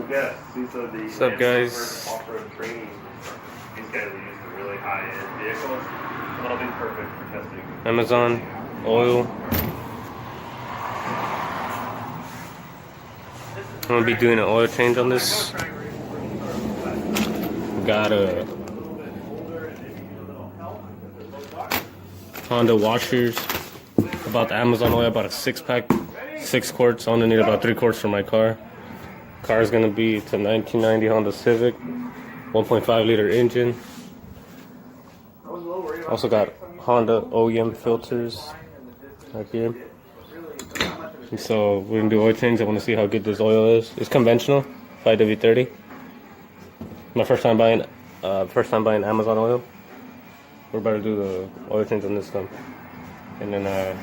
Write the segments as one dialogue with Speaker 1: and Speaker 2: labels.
Speaker 1: guests. These are the
Speaker 2: What's up, guys?
Speaker 1: off-road training. These guys are used to really high-end vehicles, so they'll be perfect for testing.
Speaker 2: Amazon oil. I'm gonna be doing an oil change on this. Got a Honda washers. About the Amazon oil, about a 6-pack, 6 quarts. I only need about 3 quarts for my car. Car is gonna be, it's a 1990 Honda Civic, 1.5 liter engine. Also got Honda OEM filters right here. And so we're gonna do oil change. I want to see how good this oil is. It's conventional, 5W30. My first time buying Amazon oil. We're about to do the oil change on this one, and then I'm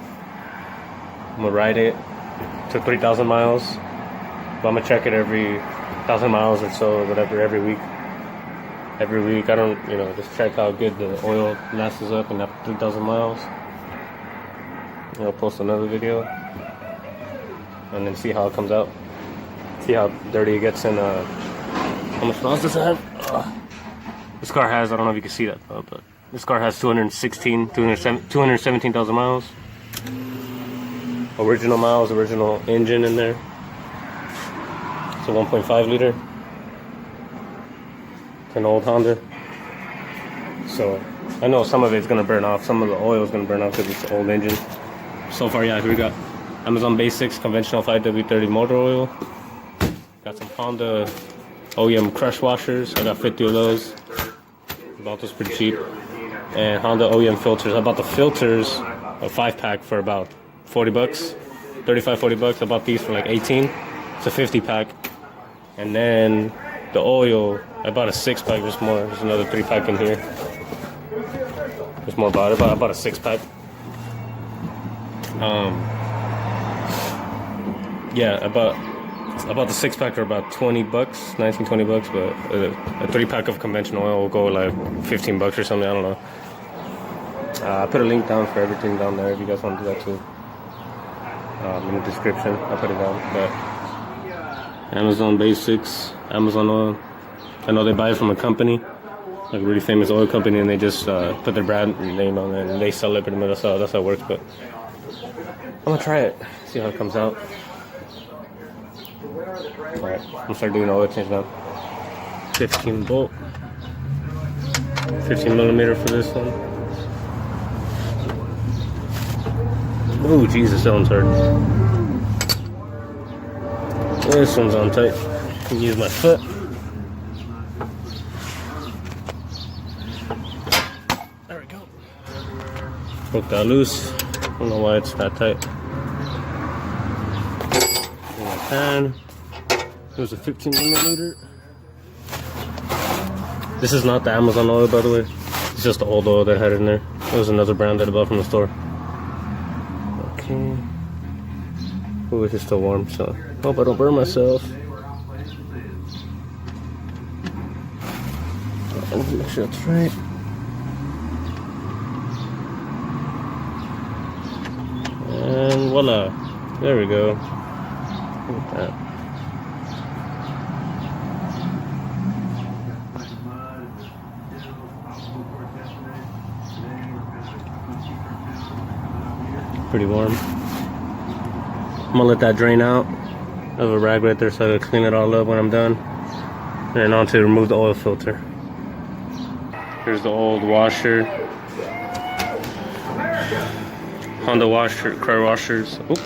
Speaker 2: gonna ride it to 3,000 miles. But I'm gonna check it every 1,000 miles or so, or whatever, every week. Every week, I don't, just check how good the oil lasts up, and after 3,000 miles, I'll post another video, and then see how it comes out. See how dirty it gets, and how much miles does it have? This car has, I don't know if you can see that, but this car has 217,000 miles. Original miles, original engine in there. It's a 1.5 liter. It's an old Honda. So I know some of it's gonna burn off. Some of the oil is gonna burn off because it's an old engine. So far, yeah, here we got Amazon Basics conventional 5W30 motor oil. Got some Honda OEM crush washers. I got 50 of those. Bought those pretty cheap. And Honda OEM filters. I bought the filters, a 5-pack for about 40 bucks, 35, 40 bucks. I bought these for like 18. It's a 50-pack. And then the oil, I bought a 6-pack. There's more. There's another 3-pack in here. There's more about it. I bought a 6-pack. Yeah, I bought the 6-pack for about 20 bucks, 19, 20 bucks. But a 3-pack of conventional oil will go like 15 bucks or something. I don't know. I put a link down for everything down there if you guys want to do that too. In the description, I'll put it down. But Amazon Basics, Amazon oil. I know they buy it from a company, like a really famous oil company, and they just put their brand name on it and they sell it pretty much. That's how it works. But I'm gonna try it, see how it comes out. Alright, I'm gonna start doing the oil change now. 15 volt, 15 millimeter for this one. Oh Jesus, that one's hard. This one's on tight. I can use my foot. There we go. Broke that loose. I don't know why it's that tight. In my pan. There's a 15 milliliter. This is not the Amazon oil, by the way. It's just the old oil that I had in there. It was another brand that I bought from the store. Okay. Oh, it's still warm, so hope I don't burn myself. Make sure that's right. And voila. There we go. Look at that. Pretty warm. I'm gonna let that drain out. I have a rag right there so I can clean it all up when I'm done. And then on to remove the oil filter. Here's the old washer. Honda washer, car washers. Oop.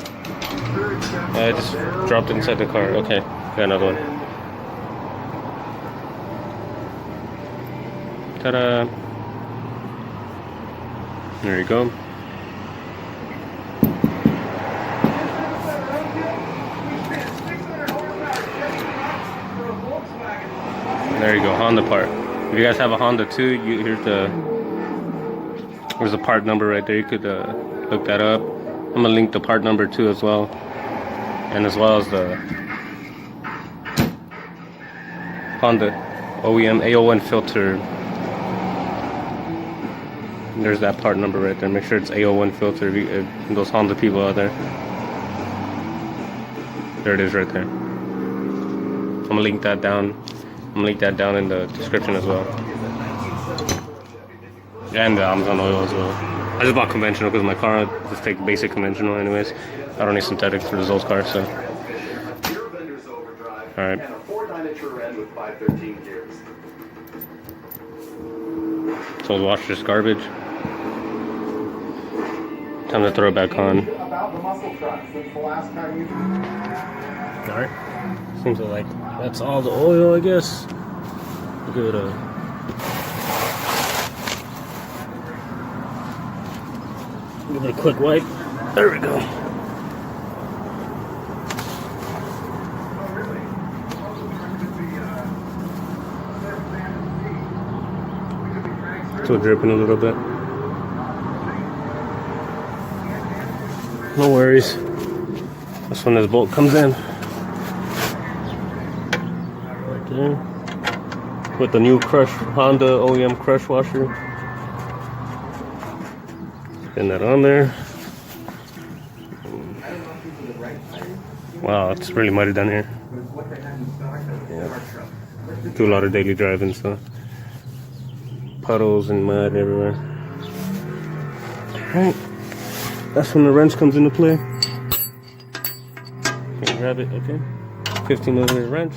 Speaker 2: I just dropped it inside the car. Okay, got another one. Ta-da! There you go. There you go, Honda part. If you guys have a Honda too, there's a part number right there. You could look that up. I'm gonna link the part number too as well, and as well as the Honda OEM A01 filter. There's that part number right there. Make sure it's A01 filter. If those Honda people out there. There it is right there. gonna link that down. I'm gonna link that down in the description as well. And the Amazon oil as well. I just bought conventional because my car just take basic conventional anyways. I don't need synthetic for this old car, so. Alright. So let's wash this garbage. Time to throw it back on. Alright. Seems like that's all the oil, I guess. Give it a quick wipe. There we go. Still dripping a little bit. No worries. That's when this bolt comes in. Right there. With the new Honda OEM crush washer. Getting that on there. Wow, it's really muddy down here. Yeah. Do a lot of daily driving, so puddles and mud everywhere. Alright. That's when the wrench comes into play. Can you grab it? Okay. 15mm wrench.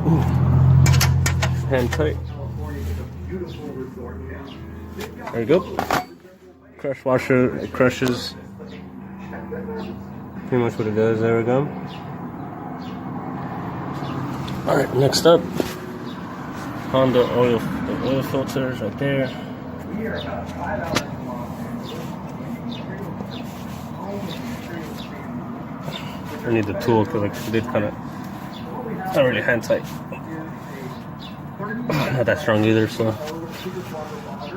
Speaker 2: Ooh. Hand tight. There you go. Crush washer, it crushes. Pretty much what it does. There we go. Alright, next up, Honda oil filters right there. I need the tool because like, it did kind of, it's not really hand tight. Not that strong either, so.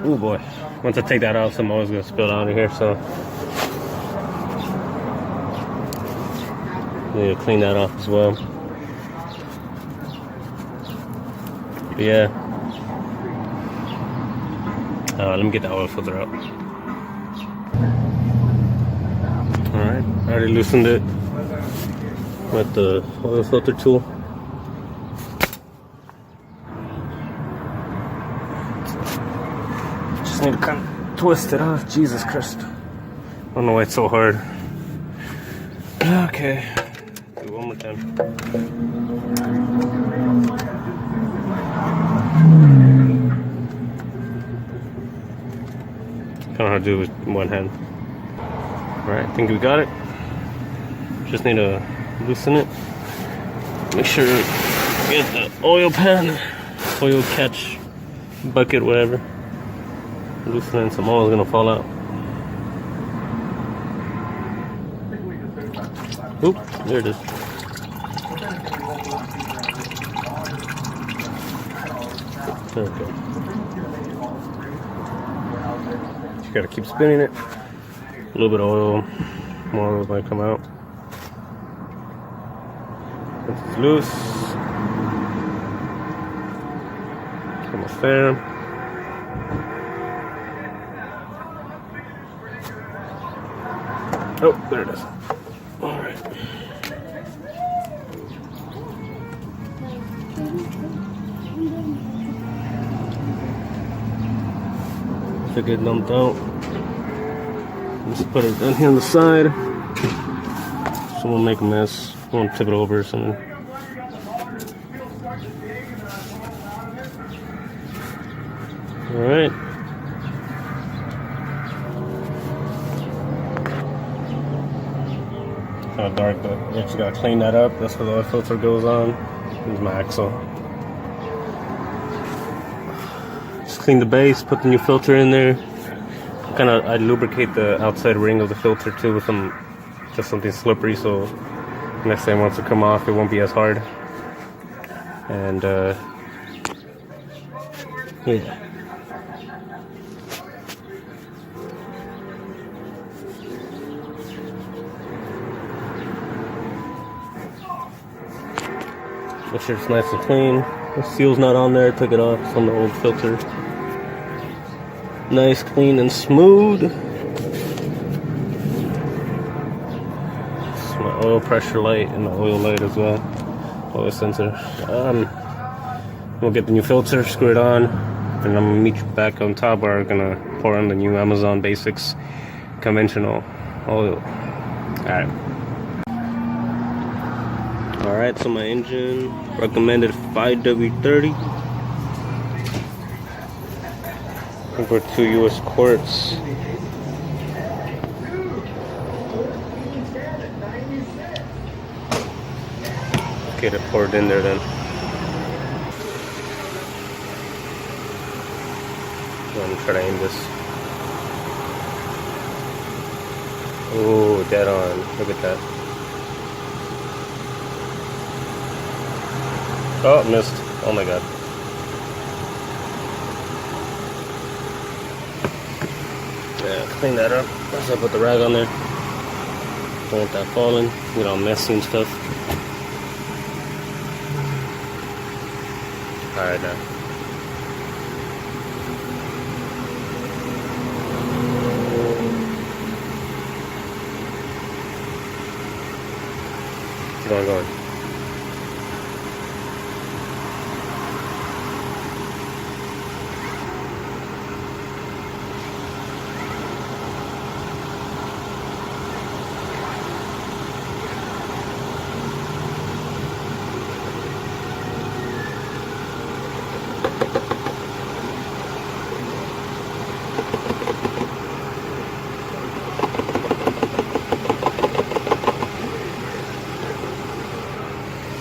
Speaker 2: Oh boy. Once I take that out, some oil's gonna spill out of here, so. Need to clean that off as well. Yeah. Let me get the oil filter out. Alright, I already loosened it with the oil filter tool. Just need to kind of twist it off. Jesus Christ. I don't know why it's so hard. Okay. Do it one more time. Kind of hard to do with one hand. Alright, I think we got it. Just need to loosen it. Make sure you get the oil pan, oil catch bucket, whatever. Loosen it, some oil is gonna fall out. Oop, there it is. Okay. You gotta keep spinning it. A little bit of oil, more oil might come out. Once it's loose, almost there. Oh, there it is. All right. If it get dumped out, just put it down here on the side. So we'll make a mess. Won't tip it over or something. All right. Kind of dark, but you just gotta clean that up. That's where the oil filter goes on. Here's my axle. Just clean the base, put the new filter in there. I lubricate the outside ring of the filter too with just something slippery, so next time once it come off, it won't be as hard. And yeah. Make sure it's nice and clean. The seal's not on there, took it off. It's on the old filter. Nice, clean, and smooth. It's my oil pressure light and the oil light as well. oil sensor. We'll get the new filter, screw it on, and I'm gonna meet you back on top where we're gonna pour in the new Amazon Basics conventional oil. Alright, so my engine recommended 5W30. Over 2 US quarts. Get it poured in there then. I'm gonna try to aim this. Oh, dead on. Look at that. Oh, missed. Oh my god. Yeah, clean that up. Once I put the rag on there. Don't want that falling. Get all messy and stuff. Alright now. Keep on going.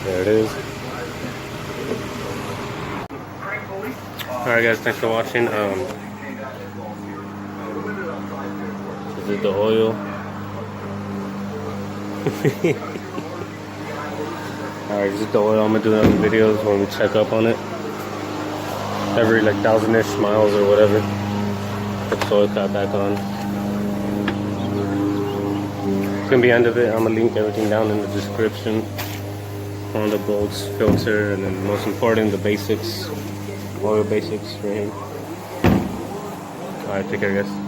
Speaker 2: There it is. Alright guys, thanks for watching. This is the oil. Alright, this is the oil. I'm gonna do other videos when we check up on it. Every like 1,000-ish miles or whatever. Put the oil cap back on. It's gonna be the end of it. I'm gonna link everything down in the description. On the bolts, filter, and then most important, the basics, oil basics right here. Alright, take care guys.